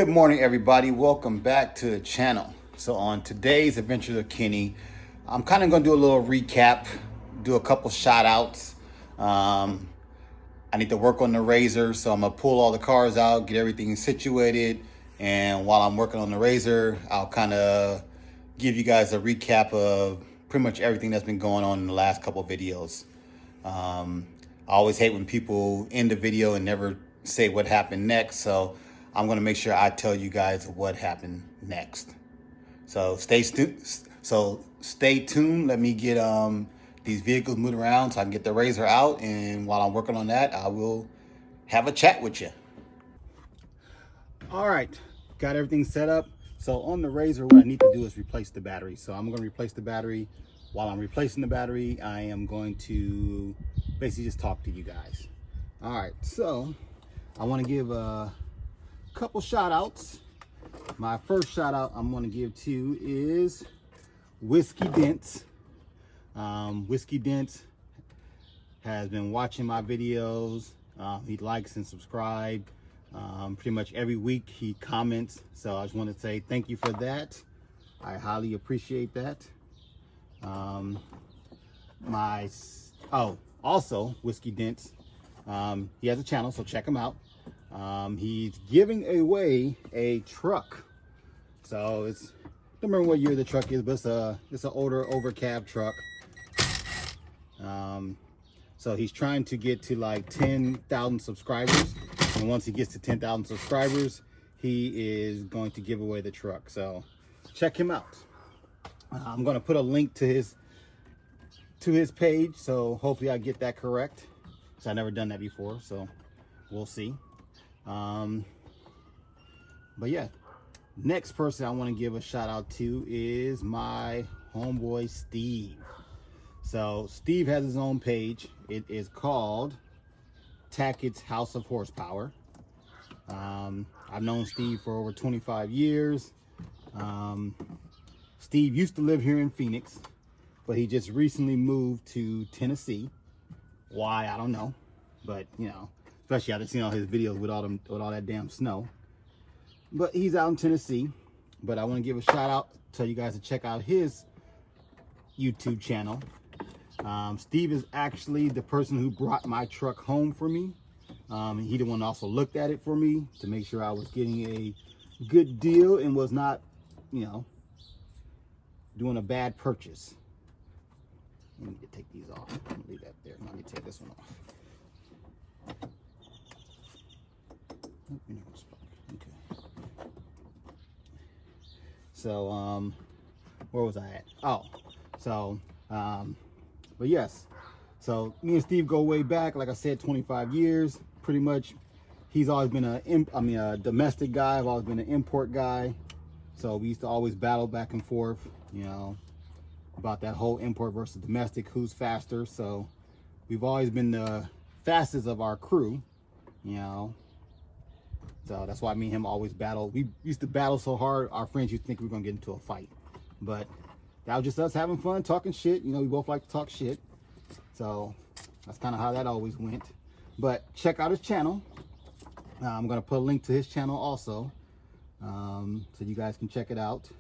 Good morning, everybody. Welcome back to the channel. So on today's Adventures of Kenny, I'm kind of going to do a little recap, do a couple shout outs. I need to work on the razor, so I'm going to pull all the cars out, get everything situated. And while I'm working on the razor, I'll kind of give you guys a recap of pretty much everything that's been going on in the last couple of videos. I always hate when people end the video and never say what happened next. So I'm going to make sure I tell you guys what happened next. So stay tuned. Let me get these vehicles moved around so I can get the razor out. And while I'm working on that, I will have a chat with you. All right, got everything set up. So on the razor, what I need to do is replace the battery. So I'm going to replace the battery. While I'm replacing the battery, I am going to basically just talk to you guys. All right, so I want to give a couple shout outs. My first shout out I'm going to give to is Whiskey Dents. Whiskey Dents has been watching my videos. He likes and subscribes. Pretty much every week he comments. So I just want to say thank you for that. I highly appreciate that. Also Whiskey Dents, he has a channel, so check him out. He's giving away a truck. So I don't remember what year the truck is, but it's an older overcab truck. So he's trying to get to like 10,000 subscribers, and once he gets to 10,000 subscribers, he is going to give away the truck. So check him out. I'm going to put a link to his page, so hopefully I get that correct. So I've never done that before, so we'll see. But yeah, next person I want to give a shout out to is my homeboy Steve. So Steve has his own page. It is called Tackett's House of Horsepower. I've known Steve for over 25 years. Steve used to live here in Phoenix, but he just recently moved to Tennessee. Why, I don't know, but you know, especially after seeing all his videos with all that damn snow. But he's out in Tennessee. But I want to give a shout out, tell you guys to check out his YouTube channel. Steve is actually the person who brought my truck home for me. He the one also looked at it for me to make sure I was getting a good deal and was not, you know, doing a bad purchase. I need to take these off. I'm gonna leave that there. I need to take this one off. Okay. So where was I at? Oh, so but yes, so me and Steve go way back. Like I said, 25 years. Pretty much, he's always been a domestic guy. I've always been an import guy. So we used to always battle back and forth, you know, about that whole import versus domestic, who's faster. So we've always been the fastest of our crew, you know. So that's why me and him always battle. We used to battle so hard, our friends used to think we were gonna get into a fight. But that was just us having fun, talking shit. You know, we both like to talk shit. So that's kind of how that always went. But check out his channel. I'm gonna put a link to his channel also, so you guys can check it out.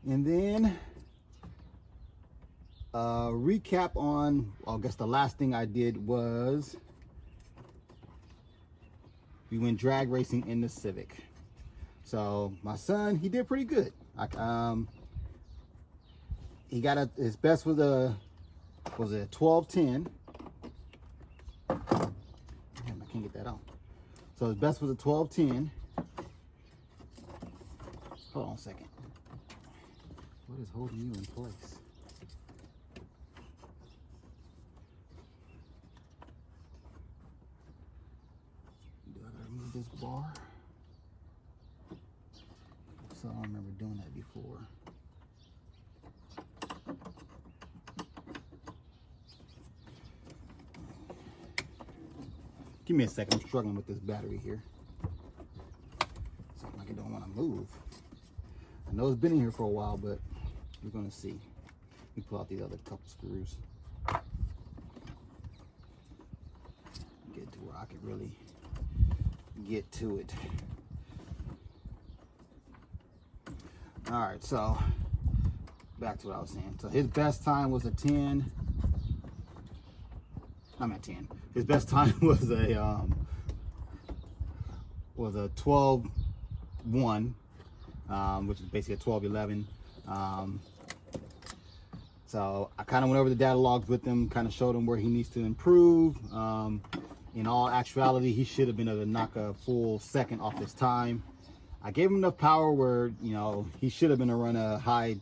And then recap on, I guess the last thing I did was we went drag racing in the Civic. So my son, he did pretty good. He got his best was a 1210. Damn, I can't get that on. So his best was a 1210. Hold on a second. What is holding you in place? Do I gotta remove this bar? So I don't remember doing that before. Give me a second, I'm struggling with this battery here. Something like I don't want to move. I know it's been in here for a while, but we're gonna see. Let me pull out these other couple screws. Get to where I can really get to it. All right, so back to what I was saying. So his best time was a 10. I'm at 10. His best time was a 12-1, which is basically a 12-11. So I kind of went over the data logs with him, kind of showed him where he needs to improve. In all actuality, he should have been able to knock a full second off his time. I gave him enough power where, you know, he should have been to run a high,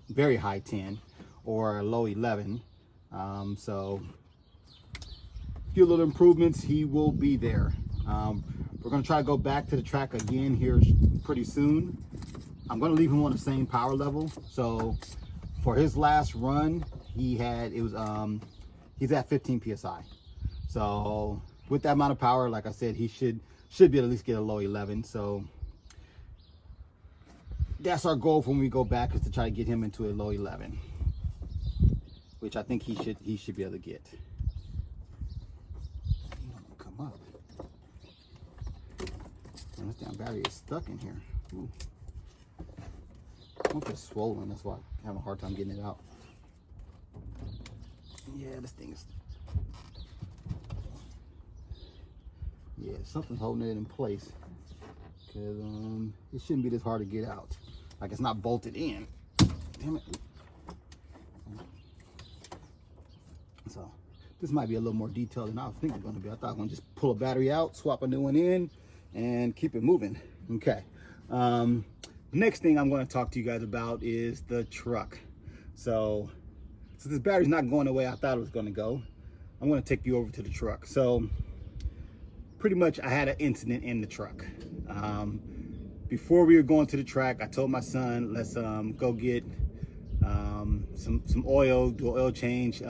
very high 10 or a low 11. So a few little improvements, he will be there. We're going to try to go back to the track again here pretty soon. I'm going to leave him on the same power level. So for his last run, he's at 15 psi. So with that amount of power, like I said, he should be able to at least get a low 11. So that's our goal when we go back, is to try to get him into a low 11, which I think he should be able to get. Come up. Man, this damn battery is stuck in here. Ooh. I think it's swollen. That's why I'm having a hard time getting it out. Yeah, this thing is. Yeah, something's holding it in place, because it shouldn't be this hard to get out. Like, it's not bolted in. Damn it. So this might be a little more detailed than I was thinking it was going to be. I thought I was going to just pull a battery out, swap a new one in, and keep it moving. Okay. Next thing I'm going to talk to you guys about is the truck. So this battery's not going the way I thought it was going to go, I'm going to take you over to the truck. So pretty much I had an incident in the truck. Before we were going to the track, I told my son, let's go get some oil, do an oil change,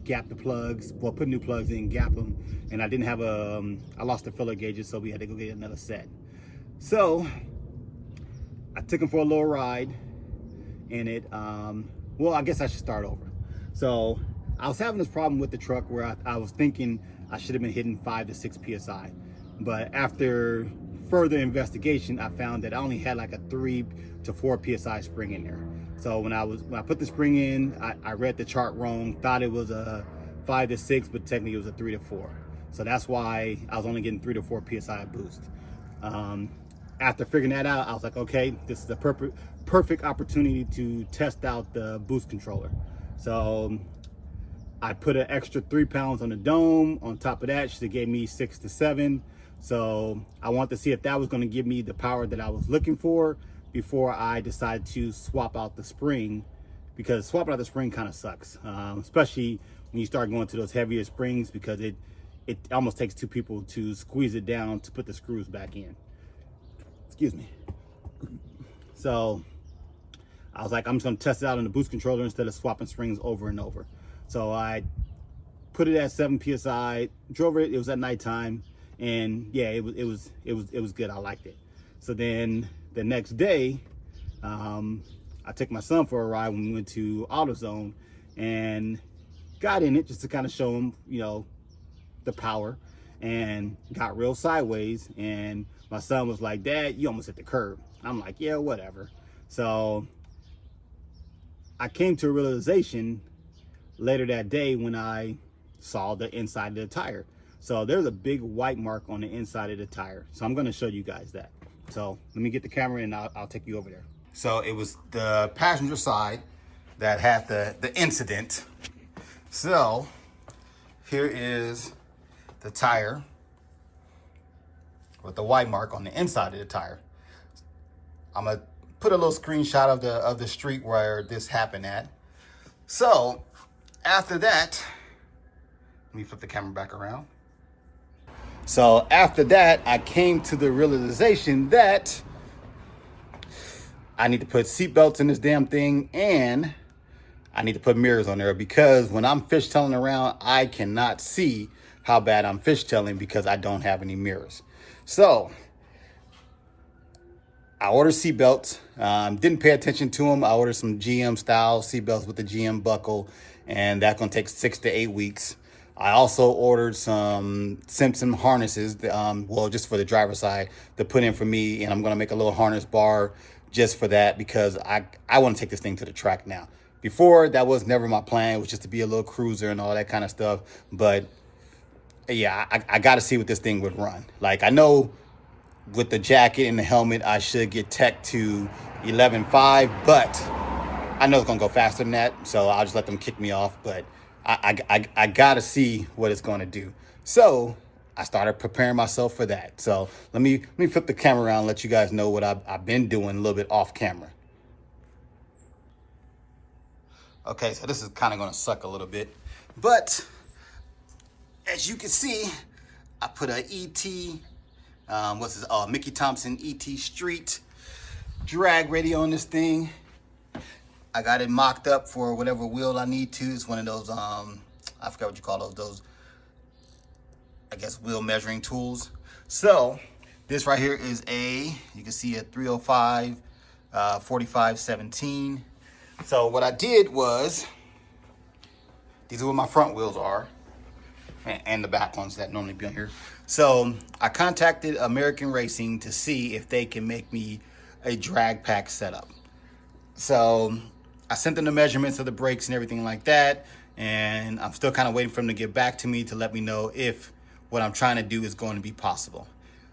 gap the plugs, well, put new plugs in, gap them. And I didn't have I lost the filler gauges, so we had to go get another set. So I took him for a little ride in it. Well, I guess I should start over. So I was having this problem with the truck where I was thinking I should have been hitting 5 to 6 psi, but after further investigation, I found that I only had like a 3 to 4 psi spring in there. So when I put the spring in, I read the chart wrong, thought it was a 5 to 6, but technically it was a 3 to 4. So that's why I was only getting 3 to 4 psi boost. After figuring that out, I was like, okay, this is a perfect opportunity to test out the boost controller. So I put an extra 3 pounds on the dome. On top of that, she gave me 6 to 7. So I wanted to see if that was going to give me the power that I was looking for before I decide to swap out the spring, because swapping out the spring kind of sucks, especially when you start going to those heavier springs, because it almost takes 2 people to squeeze it down to put the screws back in. Excuse me. So I was like, I'm just going to test it out on the boost controller instead of swapping springs over and over. So I put it at 7 psi, drove it. It was at nighttime, and yeah, it was good. I liked it. So then the next day, I took my son for a ride when we went to AutoZone, and got in it just to kind of show him, you know, the power, and got real sideways. And my son was like, "Dad, you almost hit the curb." I'm like, "Yeah, whatever." So I came to a realization later that day when I saw the inside of the tire. So there's a big white mark on the inside of the tire. So I'm going to show you guys that. So let me get the camera and I'll take you over there. So it was the passenger side that had the incident. So here is the tire with the white mark on the inside of the tire. I'm going to put a little screenshot of the street where this happened at. So after that, let me flip the camera back around. So after that, I came to the realization that I need to put seat belts in this damn thing, and I need to put mirrors on there, because when I'm fishtailing around, I cannot see how bad I'm fishtailing because I don't have any mirrors. So I ordered seat belts, didn't pay attention to them. I ordered some GM style seat belts with the GM buckle, and that's gonna take 6 to 8 weeks. I also ordered some Simpson harnesses, well, just for the driver's side, to put in for me, and I'm gonna make a little harness bar just for that, because I want to take this thing to the track now. Before, that was never my plan. It was just to be a little cruiser and all that kind of stuff. But yeah, I got to see what this thing would run. Like, I know with the jacket and the helmet, I should get tech to 11.5, but I know it's going to go faster than that. So I'll just let them kick me off. But I got to see what it's going to do. So I started preparing myself for that. So let me flip the camera around and let you guys know what I've been doing a little bit off camera. Okay, so this is kind of going to suck a little bit, but as you can see, I put a Mickey Thompson ET Street drag radio on this thing. I got it mocked up for whatever wheel I need to. It's one of those, I forgot what you call those, I guess, wheel measuring tools. So this right here is you can see a 305, 4517. So what I did was, these are what my front wheels are, and the back ones that normally be on here. So I contacted American Racing to see if they can make me a drag pack setup. So I sent them the measurements of the brakes and everything like that, and I'm still kind of waiting for them to get back to me to let me know if what I'm trying to do is going to be possible.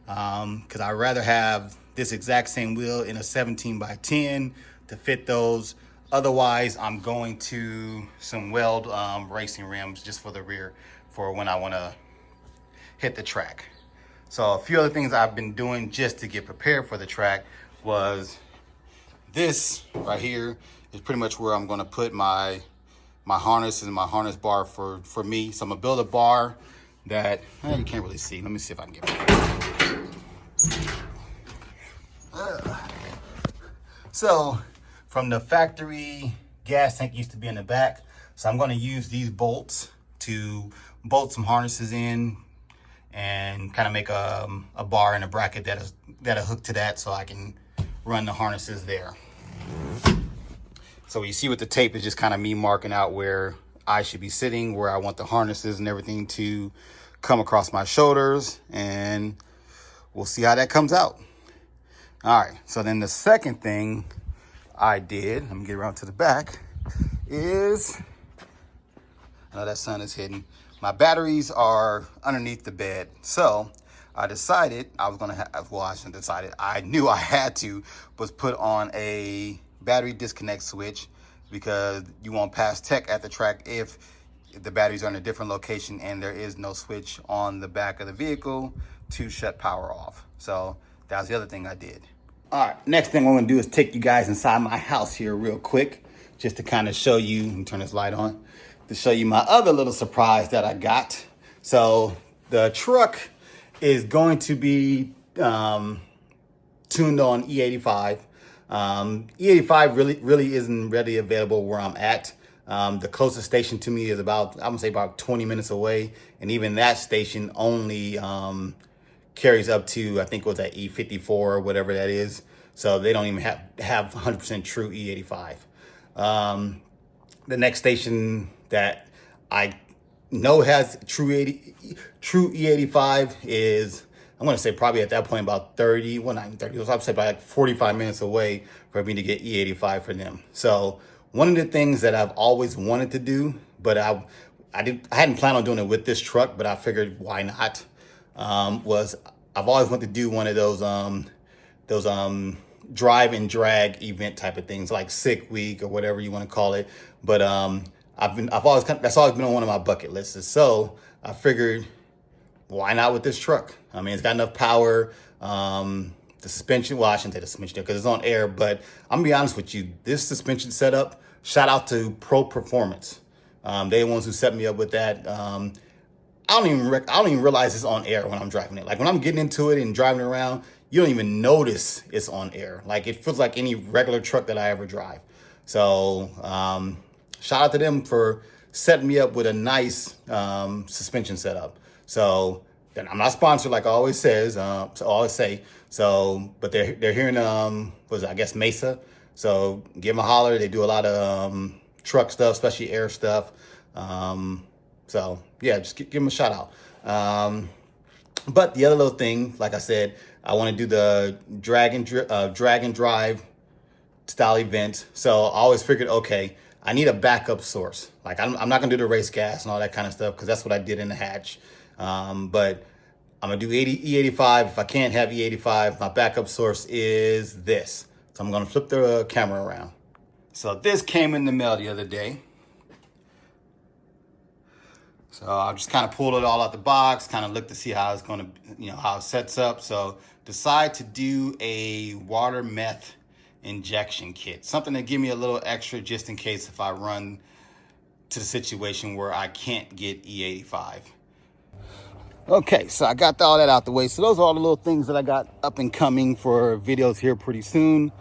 Because I'd rather have this exact same wheel in a 17x10 to fit those. Otherwise, I'm going to some weld racing rims just for the rear for when I want to hit the track. So a few other things I've been doing just to get prepared for the track was this right here is pretty much where I'm going to put my harness and my harness bar for me. So I'm going to build a bar that you can't really see. Let me see if I can get it. So from the factory, gas tank used to be in the back. So I'm going to use these bolts to bolt some harnesses in and kind of make a bar and a bracket that'll hook to that, so I can run the harnesses there. So you see with the tape, it's just kind of me marking out where I should be sitting, where I want the harnesses and everything to come across my shoulders, and we'll see how that comes out. All right, so then the second thing I did, let me get around to the back, is, I know that sun is hidden, my batteries are underneath the bed. So I decided I was gonna have, well, I shouldn't decided, I knew I had to, was put on a battery disconnect switch, because you won't pass tech at the track if the batteries are in a different location and there is no switch on the back of the vehicle to shut power off. So that was the other thing I did. All right, next thing I'm gonna do is take you guys inside my house here real quick, just to kind of show you, and turn this light on, to show you my other little surprise that I got. So the truck is going to be tuned on E85. E85 really isn't readily available where I'm at. The closest station to me is about, I'm gonna say about 20 minutes away. And even that station only carries up to, I think it was at E54 or whatever that is. So they don't even have 100% true E85. The next station that I know has true E85 is, I'm going to say probably at that point about 30, well, not 30, I would say about like 45 minutes away for me to get E85 for them. So one of the things that I've always wanted to do, but I hadn't planned on doing it with this truck, but I figured why not, was I've always wanted to do one of those drive and drag event type of things, like Sick Week or whatever you want to call it. But that's always been on one of my bucket lists. So I figured, why not with this truck? I mean, it's got enough power. The suspension, well, I shouldn't say the suspension because it's on air, but I'm gonna be honest with you, this suspension setup, shout out to Pro Performance. They're the ones who set me up with that. I don't even realize it's on air when I'm driving it. Like when I'm getting into it and driving around, you don't even notice it's on air. Like it feels like any regular truck that I ever drive. So shout out to them for setting me up with a nice suspension setup. So then I'm not sponsored like I always says, so I always say. So, but they're here in I guess Mesa. So give them a holler. They do a lot of truck stuff, especially air stuff. So yeah, just give them a shout out. But the other little thing, like I said, I want to do the drag and drive style events. So I always figured, okay, I need a backup source. Like I'm not gonna do the race gas and all that kind of stuff because that's what I did in the hatch. But I'm gonna do E85. If I can't have E85, my backup source is this. So I'm gonna flip the camera around. So this came in the mail the other day. So I just kind of pulled it all out the box, kind of looked to see how it's gonna, how it sets up. So decide to do a water meth injection kit, something to give me a little extra just in case if I run to the situation where I can't get E85. Okay, so I got all that out the way. So those are all the little things that I got up and coming for videos here pretty soon.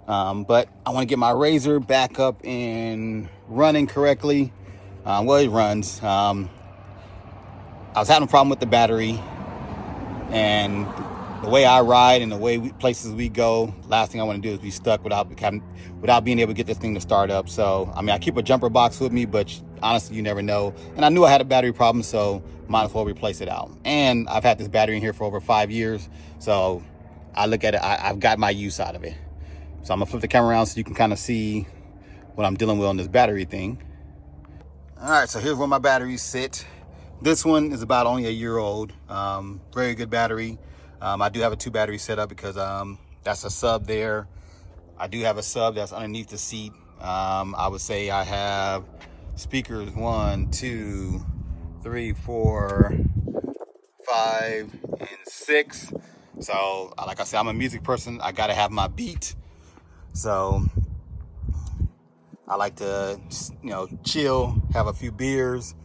But I want to get my Razor back up and running correctly. Well, it runs. I was having a problem with the battery, and the way I ride and the way places we go, last thing I want to do is be stuck without being able to get this thing to start up. So, I mean, I keep a jumper box with me, but honestly, you never know. And I knew I had a battery problem, so might as well replace it out. And I've had this battery in here for over 5 years, so I look at it, I've got my use out of it. So I'm gonna flip the camera around so you can kind of see what I'm dealing with on this battery thing. All right, so here's where my batteries sit. This one is about only a year old. Very good battery. I do have a 2 battery setup because that's a sub there. I do have a sub that's underneath the seat. I would say I have speakers 1, 2, 3, 4, 5, and 6. So like I said, I'm a music person. I gotta have my beat. So I like to, chill, have a few beers,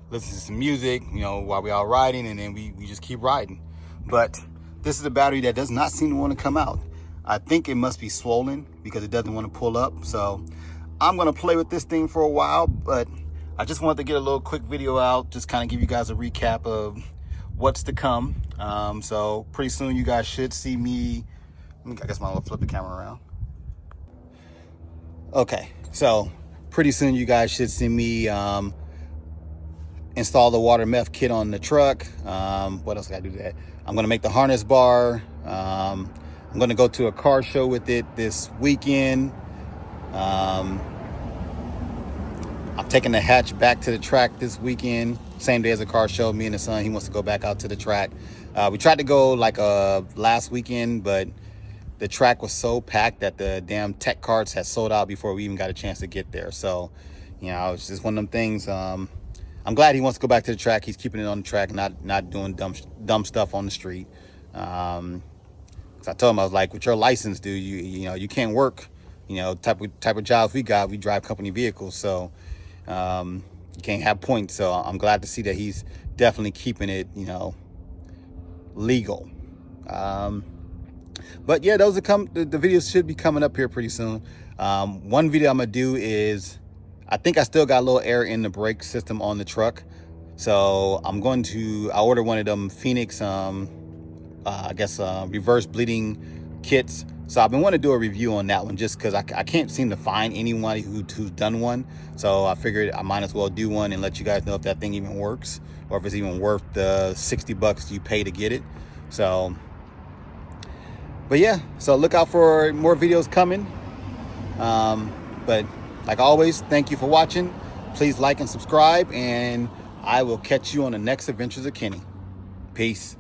listen to some music, while we all riding, and then we just keep riding. But this is a battery that does not seem to want to come out. I think it must be swollen because it doesn't want to pull up. So I'm going to play with this thing for a while, but I just wanted to get a little quick video out, just kind of give you guys a recap of what's to come. So pretty soon you guys should see me. I guess I'm going to flip the camera around. Okay, so pretty soon you guys should see me install the water meth kit on the truck. What else I gotta do that? I'm gonna make the harness bar. I'm gonna go to a car show with it this weekend. I'm taking the hatch back to the track this weekend. Same day as a car show. Me and the son, he wants to go back out to the track. We tried to go like last weekend, but the track was so packed that the damn tech carts had sold out before we even got a chance to get there. So, it's just one of them things. I'm glad he wants to go back to the track. He's keeping it on the track, not doing dumb stuff on the street. 'Cause I told him, I was like, with your license, dude, you can't work, type of jobs we got. We drive company vehicles, so you can't have points. So I'm glad to see that he's definitely keeping it, legal. But yeah, those are the videos should be coming up here pretty soon. One video I'm gonna do is, I think I still got a little air in the brake system on the truck. So I ordered one of them Phoenix, reverse bleeding kits. So I've been wanting to do a review on that one just because I can't seem to find anyone who's done one. So I figured I might as well do one and let you guys know if that thing even works or if it's even worth the $60 you pay to get it. So, but yeah, so look out for more videos coming. But like always, thank you for watching. Please like and subscribe, and I will catch you on the next Adventures of Kenny. Peace.